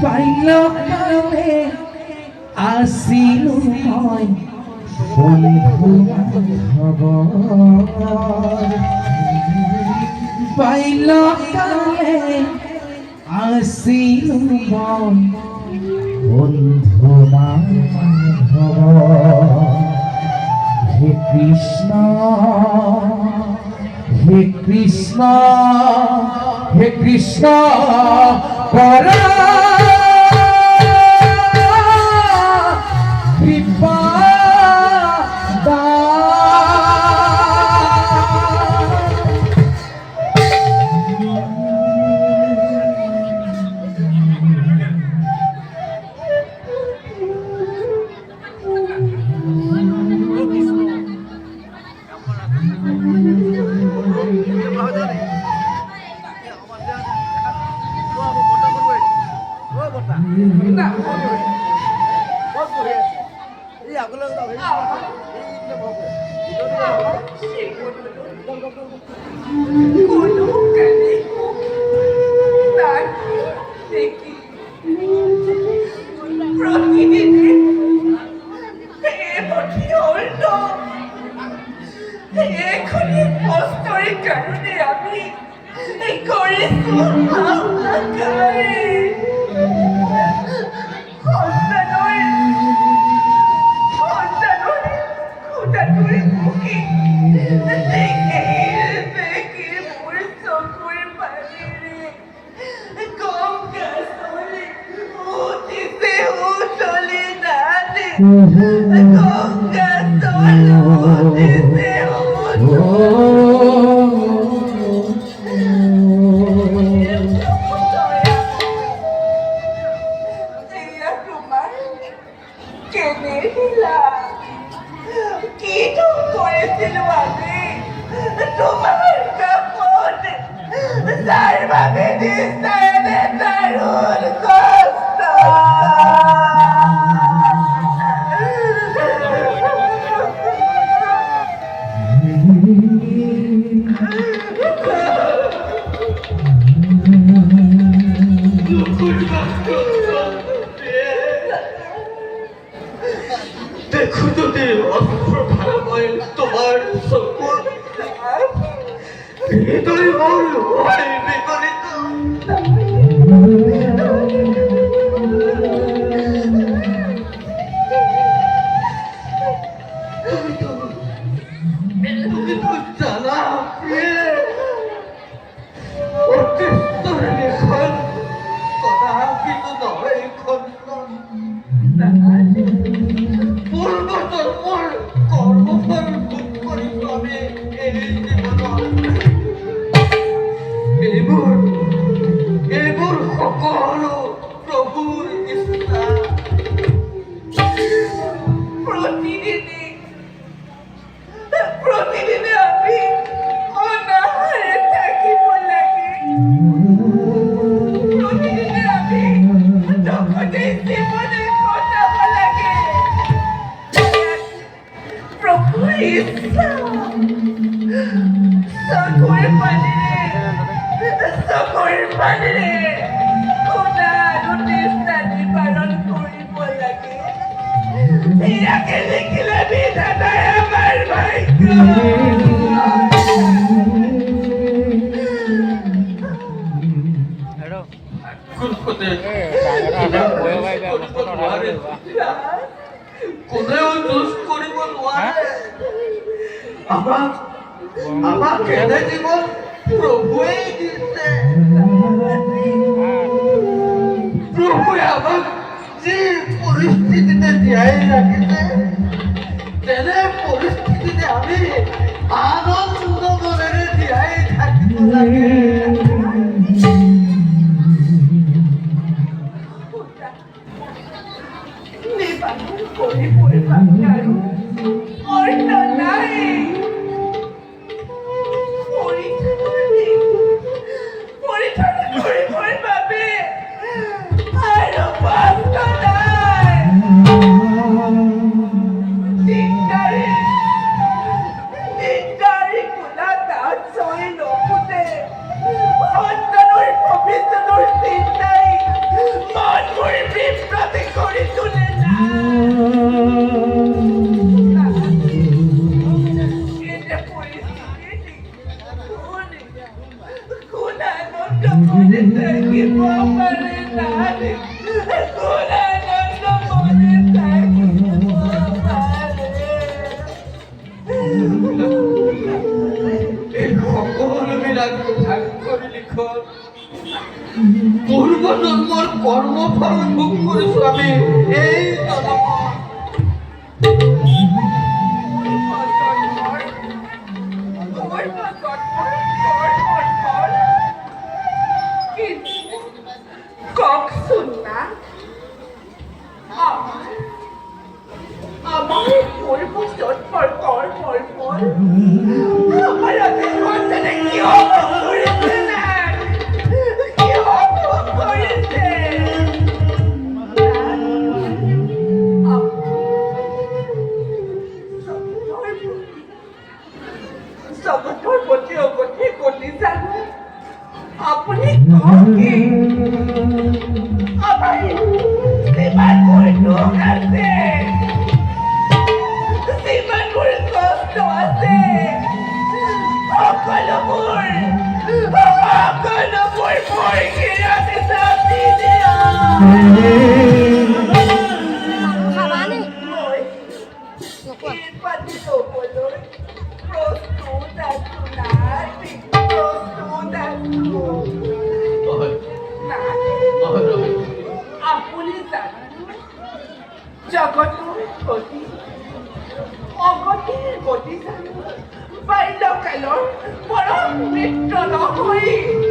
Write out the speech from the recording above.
পাইল কালে আসিল মই বন্ধু খবর পাইল কালে আসিল মই বন্ধু মাধব হে কৃষ্ণ হে কৃষ্ণ হে কৃষ্ণ পরা দেখো যদি অস্ত্রভারাময় তোমার সকল হৃদয় মন হয় বিগলিত তুমি তো জানা অতিস্তরে লিখন কদাপিত নহয় খণ্ডন পূর্বজন্মর কর্মফল ভোগ করি আমি এই জীবন এইবোৰ সকলো প্ৰভুৰ ইচ্ছা प्रतिदिने আমি অনাহারে থাকিব লাগে प्रतिदिने আমি দুঃখতে জীবনে কটাব লাগে প্রভুর ইচ্ছা সকল পানিৰে খোদা আৰু নিষ্ঠা নিবাৰণ কৰিব লাগে ইয়াকে দেখিলে বিধাতাই আমাৰ ভাগ্য কোনেও দোষ কৰিব নোৱাৰে আমাক এনে জীৱন প্ৰভুৱে দিছে প্ৰভুৱে আমাক যি পৰিস্থিতিতে জীয়াই ৰাখিছে তেনে পৰিস্থিতিতে আমি আনন্দ মনেৰে জীয়াই থাকিব লাগে Dari ভাগ ভাগ কৰি লিখ পূৰ্ব জন্মৰ কৰ্মফল ভোগ কৰিছো আমি এই জন্মত কওকচোন না আমার পূর্ব জন্মর কর্মফল আমার অভিনন্দনে কি অপরাধ করেছে না কি অপরাধ করেছে সমুদ্র প্রতি অগতি গতি জানো আপনি কী আমার সীমান করে দুঃখ আছে সীমান করে কষ্ট আছে অকলমুর মই গিরাতে শান্তি দিয়া পাতিত বলুন প্রস্তুত আছো না প্রস্তুত আছো না আপনি জানেন জগতৰ গতি অগতিৰ গতি জানো বাল্যকালৰ পৰম মিত্ৰ নহয়